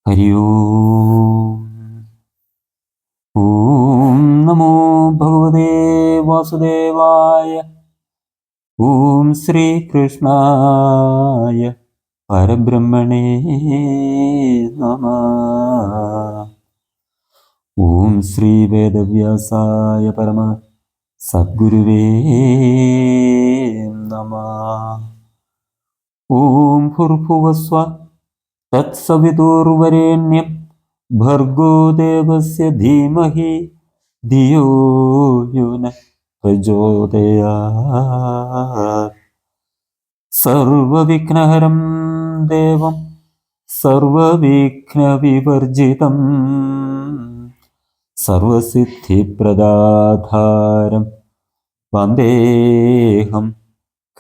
ഹരി ഓം. ഓം നമോ ഭഗവതേ വാസുദേവായ. ഓം ശ്രീകൃഷ്ണായ പരബ്രഹ്മണേ നമഃ. ഓം ശ്രീ വേദവ്യാസായ പരമ സദ്ഗുരുവേ നമഃ. ഓം ഭൂർഭുവസ്വ തത്സവിതുർവരേണ്യം ഭർഗോ ദേവസ്യ ധീമഹി ധിയോ യോ ന പ്രചോദയാത്. സർവവിഘ്നഹരം ദേവം സർവവിഘ്നവിവർജിതം സർവസിദ്ധിപ്രദാധാരം വന്ദേഹം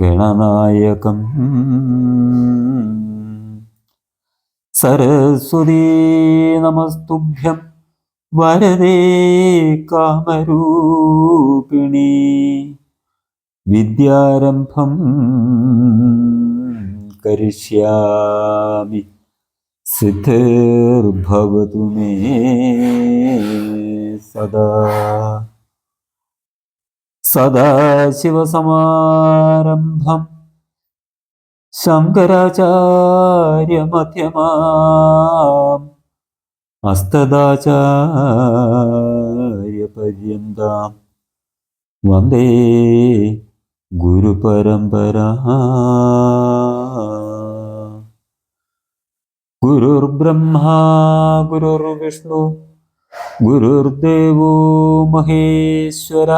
ഗണനായകം. സരസ്വതീ നമസ്തുഭ്യം വരദേ കാമരൂപിണി. വിദ്യാരംഭം കരിഷ്യാമി സിദ്ധിർഭവതു മേ സദാ. സദാശിവസമാരംഭം ശങ്കരാചാര്യമധ്യമാം അസ്തദാചാര്യപര്യന്താം വന്ദേ ഗുരുപരമ്പരാ. ഗുരുർബ്രഹ്മാ ഗുരുർവിഷ്ണു ഗുരുർദേവോ മഹേശ്വര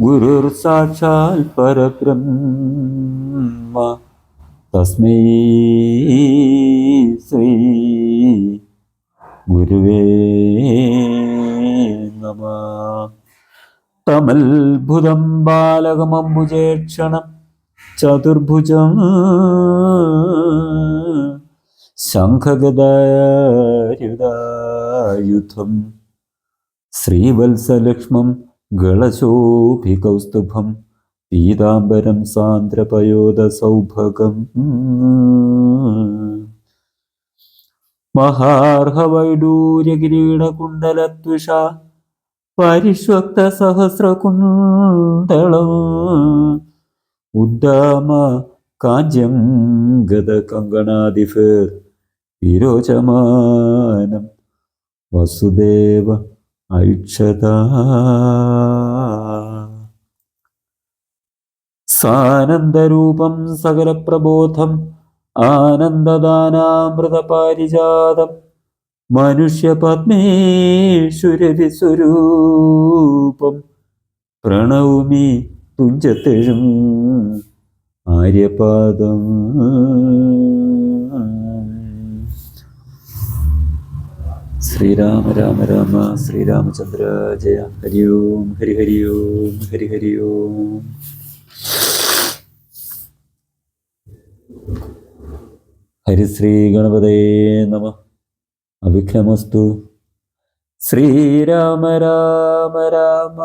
ഗുരുർ സാക്ഷാൽ പരബ്രഹ്മ തസ്മൈ ശ്രീ ഗുരുവേ നമഃ. തമൽഭുതം ബാലകമംബുജേക്ഷണം ചതുർഭുജം ശംഖഗദായുധം ശ്രീവത്സലക്ഷ്മം ഗളശോഭികൗസ്തുഭം പീതാംബരം സാന്ദ്രപയോധസൗഭഗം മഹാർഹവൈഡൂര്യകിരീടകുണ്ടലത്വിഷാ പരിഷ്വക്തസഹസ്രകുണ്ടളം ഉദ്ദാമ കാഞ്ചം ഗദകങ്കണാദിഭിർ വിരോചമാനം വസുദേവ ഐക്ഷത. സാനന്ദരൂപം സകലപ്രബോധം ആനന്ദദാനാമൃതപാരിജാതം മനുഷ്യപത്മേശ്വരവിസ്വരൂപം പ്രണൗമി തുഞ്ചത്തെഴും ആര്യപാദം. ശ്രീരാമ രാമ രാമ ശ്രീരാമചന്ദ്ര ജയ. ഹരി ഓം ഹരി ഹരി ഓം ഹരി ഹരി ഓം. ഹരിശ്രീ ഗണപതേ നമഃ. അവിഘ്നമസ്തു. ശ്രീരാമ രാമ രാമ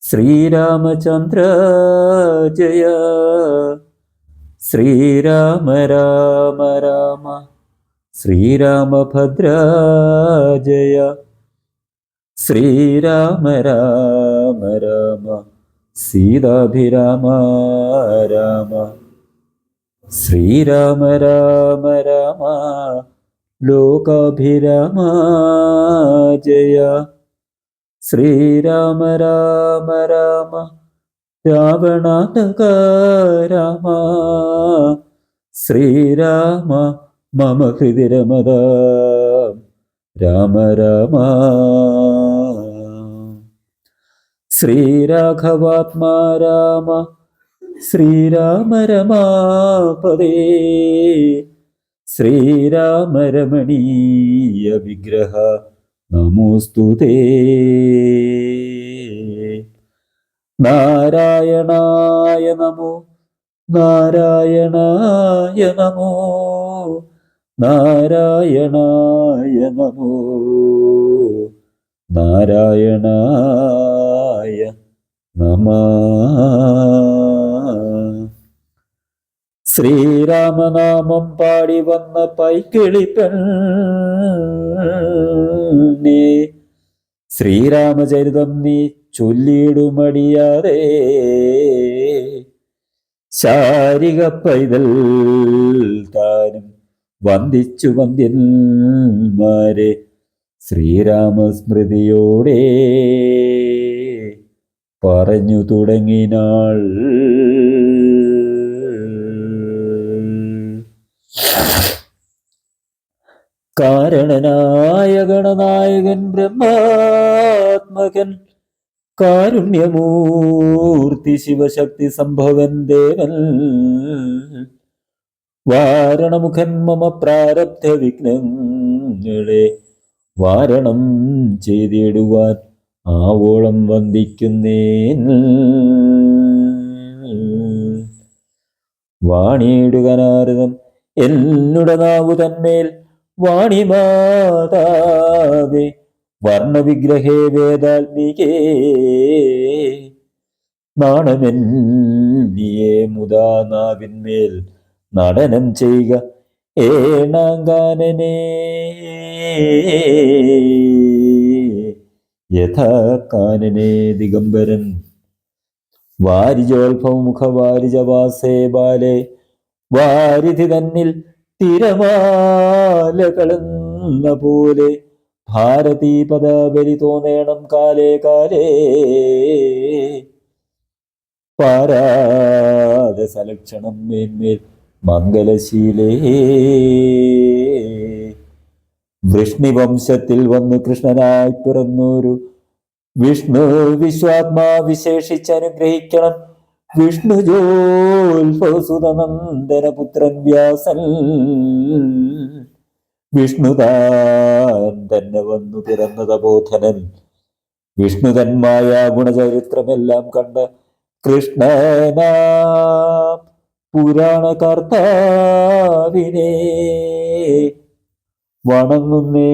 ശ്രീരാമചന്ദ്ര ജയ. ശ്രീരാമ രാമ രാമ ശ്രീരാമഭദ്ര ജയ. ശ്രീരാമ രാമ രാമ സീതാഭിരാമ രാമ. ശ്രീരാമ രാമ രാമ ലോകാഭിരാമ ജയ. ശ്രീരാമ രാമ രാമ രാവണാന്തക രാമ. ശ്രീരാമ മമ ഹൃദി രമത രാമ രാമ. ശ്രീരാഘവാത്മാ രാമ ശ്രീരാമ രമാപദേ. ശ്രീരാമ രമണീയ വിഗ്രഹ നമോസ്തുതേ. നാരായണായ നമോ നാരായണായ നമോ നാരായണായ നമോ നാരായണായ നമഃ. ശ്രീരാമനാമം പാടി വന്ന പൈക്കിളി പെണ്ണേ, ശ്രീരാമചരിതം നീ ചൊല്ലിയിടുമടിയാതെ. ശാരിക പൈതൽ താനും വന്ദിച്ചു വന്ദ്യന്മാരെ ശ്രീരാമസ്മൃതിയോടെ പറഞ്ഞു തുടങ്ങിനാൾ. കാരണനായ ഗണനായകൻ ബ്രഹ്മാത്മകൻ കാരുണ്യമൂർത്തി ശിവശക്തി സംഭവൻ ദേവൻ വാരണമുഖൻ മമ പ്രാരബ്ധ വിഘ്നങ്ങളെ വാരണം ചെയ്തിടുവാൻ ആവോളം വന്ദിക്കുന്നേൻ. വാണിയിടുകനാരദം എന്നുടെ നാവു തന്മേൽ വാണിമാതാവേ വർണ്ണവിഗ്രഹേ വേദാത്മികേ നാണമെന്നിയെ മുതാ നാവിന്മേൽ നടനം ചെയ്യുക ഏണാങ്കാനനേ യഥാ കാനനേ ദിഗംബരൻ വാരിജോത്ഭവമുഖ വാരിജവാസേ ബാലെ വാരിധി തന്നിൽ തിരമാലകളെന്ന പോലെ ഭാരതീ പദബലി തോന്നേണം കാലേ കാലേ പാരാദസലക്ഷണം മേന്മേൽ മംഗലശീലേ. വൃഷ്ണിവംശത്തിൽ വന്നു കൃഷ്ണനായി പിറന്നൊരു വിഷ്ണു വിശ്വാത്മാ വിശേഷിച്ചനുഗ്രഹിക്കണം. വിഷ്ണുജോത്ഭവസുതനന്ദനപുത്രൻ വ്യാസൻ വിഷ്ണുതാൻ തന്നെ വന്നു പിറന്ന തപോധനൻ വിഷ്ണുതന്മായ ഗുണചരിത്രമെല്ലാം കണ്ട കൃഷ്ണനാ പുരാണ കർത്താവിനെ വണങ്ങുന്നേ.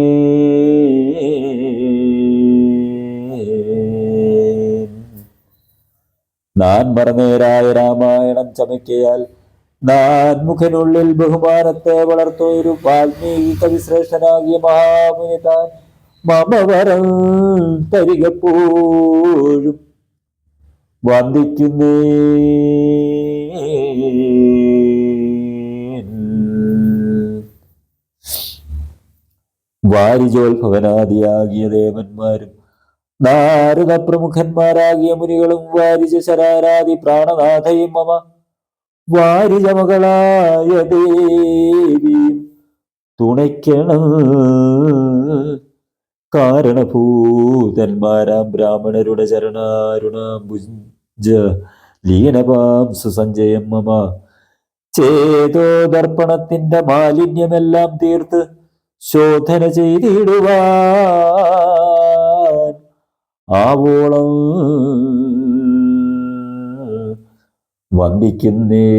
നാൻ മറന്നേരായ രാമായണം ചമയ്ക്കയാൽ നാൻ മുഖനുള്ളിൽ ബഹുമാനത്തെ വളർത്തുന്നൊരു വാൽമീകി കവിശ്രേഷ്ഠനാകിയ മഹാമുനി താൻ മമവരം തരികപ്പോഴും വന്ദിക്കുന്നേ. വാരിജോത്ഭവനാദിയാകിയ ദേവന്മാരും നാരദ പ്രമുഖന്മാരാകിയ മുനികളും വാരിജ ശരാരാദി പ്രാണനാഥയും മമ വാരിജമകളായ ദേവിയും തുണയ്ക്കണം. കാരണഭൂതന്മാരാം ബ്രാഹ്മണരുടെ ചരണാരുണാംബുജ ലീനപാം സുസഞ്ജയം മമ ചേതോ ദർപ്പണത്തിന്റെ മാലിന്യമെല്ലാം തീർത്ത് ശോധന ചെയ്തിടുവാൻ ആവോളം വന്ദിക്കുന്നേ.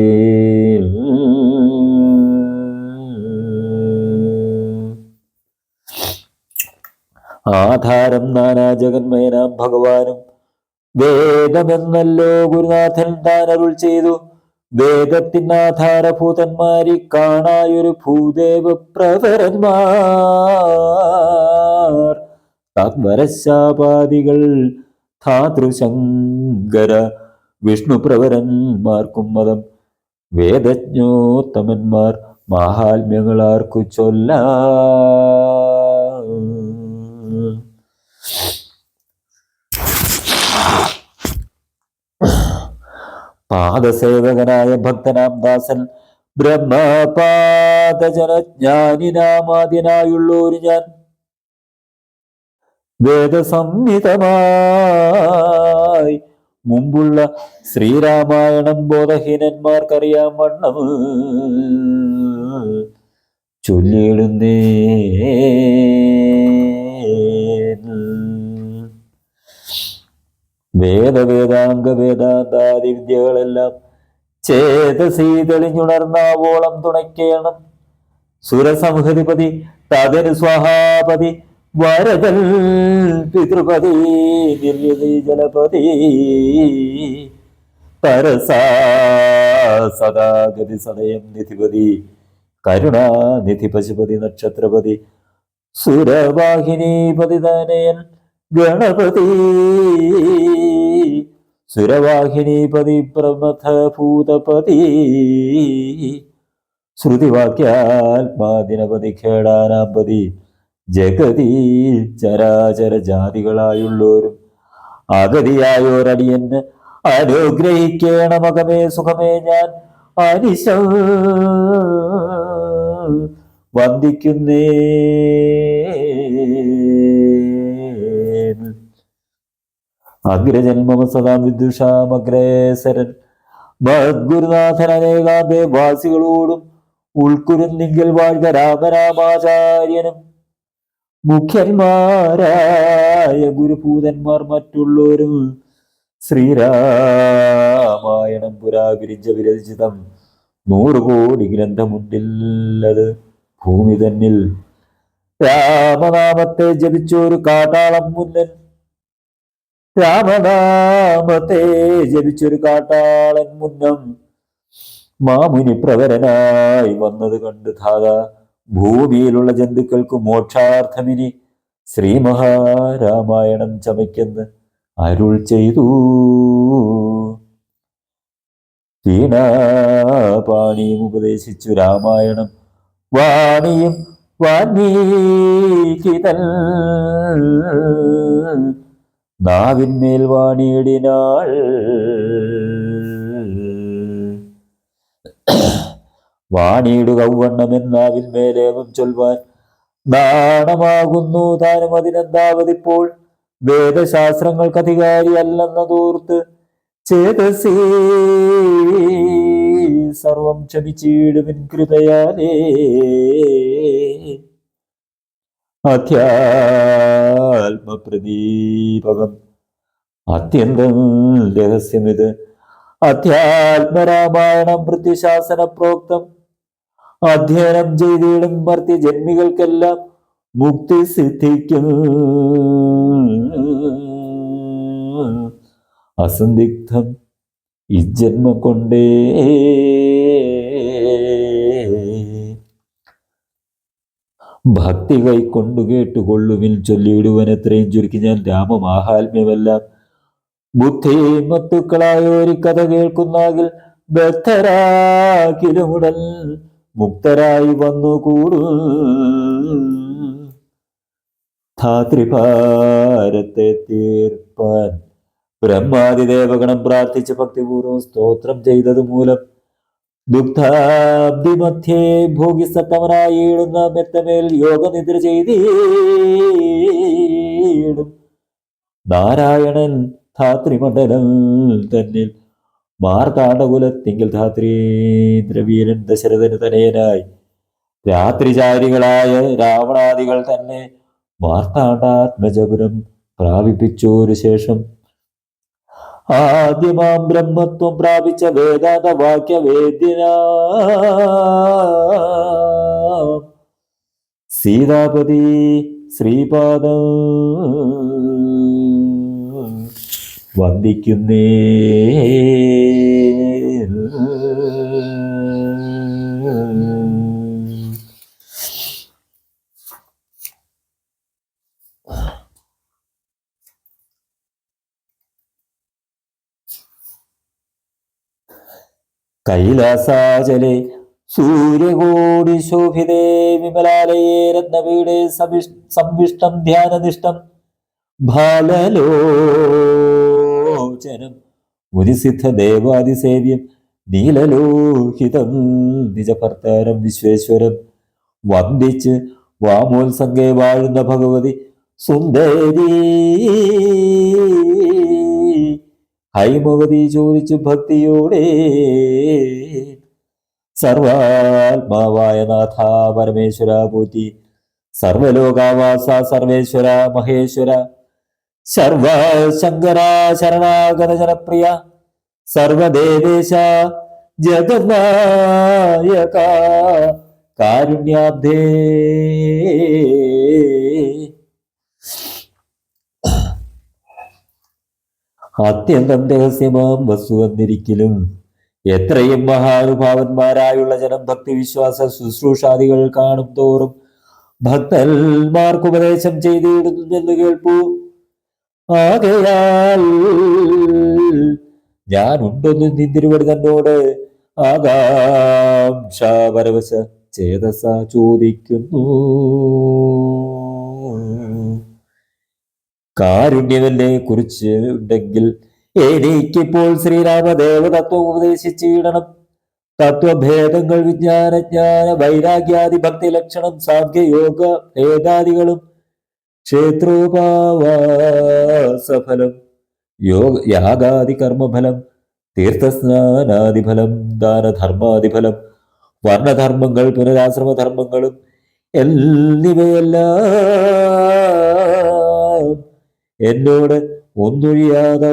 ആധാരം നാനാ ജഗന്മയനാം ഭഗവാനും വേദമെന്നല്ലോ ഗുരുനാഥൻ താൻ അരുൾ ചെയ്തു. വേദത്തിനാധാരഭൂതന്മാരി കാണായൊരു ഭൂദേവ പ്രവരന്മാർ താത്വരശാപാദികൾ ധാതൃശങ്കര വിഷ്ണുപ്രവരന്മാർക്കും മതം വേദജ്ഞോത്തമന്മാർ മാഹാത്മ്യങ്ങളാർക്കു ചൊല്ല. പാദസേവകനായ ഭക്തനാം ദാസൻ ബ്രഹ്മപാദജനജ്ഞാനിനാമാദ്യനായുള്ളൊരു ഞാൻ വേദസംഹിതമായി മുമ്പുള്ള ശ്രീരാമായണം ബോധഹീനന്മാർക്കറിയാൻ വണ്ണം ചൊല്ലിയിടുന്നേ. വേദവേദാംഗ വേദാന്താദി വിദ്യകളെല്ലാം ചേതസീ തെളിഞ്ഞുണർന്നാവോളം തുണയ്ക്കണം. സുരസംഹതിപതി തദനു സ്വാഹാപതി വരദൽ പിതൃപതി നിർയതി ജലപതി തരസാ സദാഗതി സദയം നിധിപതി കരുണാനിധി പശുപതി നക്ഷത്രപതി സുരവാഹിനീപതി തനയൻ ഗണപതി സുരവാഹിനീപതി പ്രമഥഭൂതപതി ശ്രുതിവാക്യാത്മാദിനപതി ഖേടാനാംപതി ജഗതി ചരാചര ജാതികളായുള്ളോരും അഗതിയായോരടിയന് അനുഗ്രഹിക്കേണമകമേ സുഖമേ ഞാൻ അനിശം വന്ദിക്കുന്നേ. അഗ്രജന്മമ സദാ വിദുഷാമഗ്രേസരൻ മദ്ഗുരുനാഥൻ അനേകാന്തേ വാസികളോടും ഉൾക്കുരുന്നിങ്കിൽ വാഴ്ക രാമരാമാചാര്യനും മുഖ്യന്മാരായ ഗുരുഭൂതന്മാർ മറ്റുള്ളവരും ശ്രീരാമായണം പുരാവിരിഞ്ച വിരചിതം 100 കോടി ഗ്രന്ഥമുണ്ടില്ലത് ഭൂമി തന്നിൽ രാമനാമത്തെ ജപിച്ചൊരു കാട്ടാളം മുന്നൻ രാമനാമത്തെ ജപിച്ചൊരു കാട്ടാളൻ മുന്നം മാമുനി പ്രവരനായി വന്നത് കണ്ട് ധാത ഭൂമിയിലുള്ള ജന്തുക്കൾക്ക് മോക്ഷാർത്ഥമിനി ശ്രീമഹാരാമായണം ചമയ്ക്കെന്ന് അരുൾ ചെയ്തു. വീണാപാണിയും ഉപദേശിച്ചു രാമായണം വാണിയും വാൽമീകിതൻ നാവിന്മേൽ വാണിയിടിനാൾ വാണിയിടുക വണ്ണമെന്നാവിന്മേലേവം ചൊൽവാൻ നാണമാകുന്നു താനും അതിനെന്താവതിപ്പോൾ വേദശാസ്ത്രങ്ങൾക്ക് അധികാരി അല്ലെന്നതോർത്ത് ചേതസി സർവം ക്ഷമിച്ചിടുവിൻ കൃപയാലേ. അധ്യാത്മപ്രദീപകം അത്യന്തം രഹസ്യമിത് അധ്യാത്മരാമായണം വൃത്തിശാസന പ്രോക്തം അധ്യയനം ചെയ്തിടും മർത്തി ജന്മികൾക്കെല്ലാം മുക്തി സിദ്ധിക്കും അസന്ദിഗ്ധം ഇജ്ജന്മം കൊണ്ടേ. ഭക്തി കൈക്കൊണ്ടു കേട്ടുകൊള്ളുവിൽ ചൊല്ലിയിടുവൻ എത്രയും ചുരുക്കി ഞാൻ രാമമാഹാത്മ്യമെല്ലാം ബുദ്ധി മത്തുക്കളായോരി കഥ കേൾക്കുന്നാകിൽ ബദ്ധരാകിലുമുടൽ മുക്തരായി വന്നുകൂടു. ധാത്രിഭാരത്തെ തീർപ്പാൻ ബ്രഹ്മാതിദേവഗണം പ്രാർത്ഥിച്ച് ഭക്തിപൂർവ്വം സ്തോത്രം ചെയ്തത് മൂലം ദുഗ്ധാബ്ദി മധ്യേ ഭോഗിസത്തമനായിടുന്ന മെത്തമേൽ യോഗനിദ്ര ചെയ്തീടും നാരായണൻ ധാത്രിമണ്ഡലം തന്നിൽ മാർത്താണ്ഡകുലത്തിങ്കിൽ ധാത്രീന്ദ്രവീരൻ ദശരഥന് തനയനായി രാത്രിചാരികളായ രാവണാദികൾ തന്നെ മാർത്താണ്ഡാത്മജപുരം പ്രാപിപ്പിച്ചോരു ശേഷം ആദ്യമാം ബ്രഹ്മത്വം പ്രാപിച്ച വേദാന്ത വാക്യവേദ്യന സീതാപതി ശ്രീപാദം വന്ദിക്കുന്നേ. കൈലാസാചലെ സൂര്യകോടി ശോഭിതേ വിമലാലയേ രത്നപീഠേ സംവിഷ്ടം ധ്യാനനിഷ്ഠം ബാലലോചനം മുനിസിദ്ധ ദേവാദിസേവ്യം നീലലോഹിതം നിജഭർത്താരം വിശ്വേശ്വരം വന്ദിച്ച് വാമോത്സംഗേ വാഴുന്ന ഭഗവതി സുന്ദരീ ഹൈമവതി ചോദിച്ചു ഭക്തിയോടെ സർവാത്മാവായ നാഥ പരമേശ്വര പോറ്റി സർവലോകാവാസ സർവേശ്വര മഹേശ്വര സർവശങ്കര ശരണാഗത ജനപ്രിയ സർവദേവേശ ജഗന്നായക കാരുണ്യാബ്ധേ. അത്യന്തം രഹസ്യമാം വസ്തു വന്നിരിക്കലും എത്രയും മഹാനുഭാവന്മാരായുള്ള ജനം ഭക്തിവിശ്വാസ ശുശ്രൂഷാദികൾ കാണും തോറും ഭക്തന്മാർക്ക് ഉപദേശം ചെയ്തിടുന്നു കേൾപ്പൂ. ആകയാൽ ഞാനുണ്ടൊന്ന് നിന്തിരുവടി തന്നോട് ആകാംക്ഷാപരവശ ചേതസ ചോദിക്കുന്നു. കാരുണ്യവനെ കുറിച്ച് ഉണ്ടെങ്കിൽ എനിക്കിപ്പോൾ ശ്രീരാമദേവ തത്വം ഉപദേശിച്ചിടണം. തത്വഭേദങ്ങൾ വിജ്ഞാന വൈരാഗ്യാദി ഭക്തി ലക്ഷണം സാഖ്യയോഗ ഭേദാദികളും ക്ഷേത്രോപാവാസഫലം യാഗാദി കർമ്മഫലം തീർത്ഥസ്നാനാദിഫലം ദാനധർമാദിഫലം വർണ്ണധർമ്മങ്ങൾ പുനരാശ്രമധർമ്മങ്ങളും എന്നിവയെല്ലാം എന്നോട് ഒന്നൊഴിയാതെ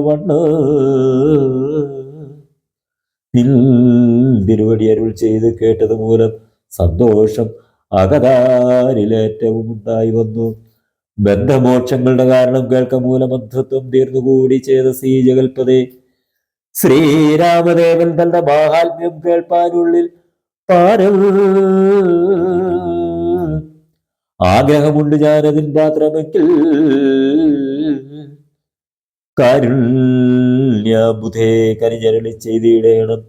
തിരുവടി അരുൾ ചെയ്ത് കേട്ടത് മൂലം സന്തോഷം അകതാരിലേറ്റവും ഉണ്ടായി വന്നു. ബന്ധമോക്ഷങ്ങളുടെ കാരണം കേൾക്ക മൂലമന്ധത്വം തീർന്നുകൂടി ചേതസീ ജഗൽപതേ. ശ്രീരാമദേവൻ തന്റെ മാഹാത്മ്യം കേൾപ്പാനുള്ളിൽ പാരം ആഗ്രഹമുണ്ട് ഞാനതിൻ പാത്രമെങ്കിൽ കാരുണ്യബുധേ കരിചരളി ചെയ്തിടേണം.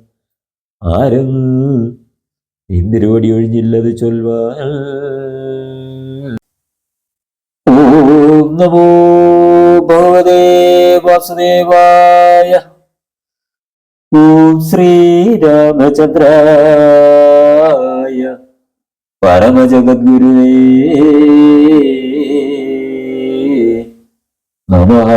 ആരും ഇന്ദിരുവടി ഒഴിഞ്ഞില്ലത് ചൊൽവാൻ. ഓം നമോ ഭഗവതേ വാസുദേവായ. ഓം ശ്രീരാമചന്ദ്രായ പരമജഗദ്ഗുരുവേ നമഃ.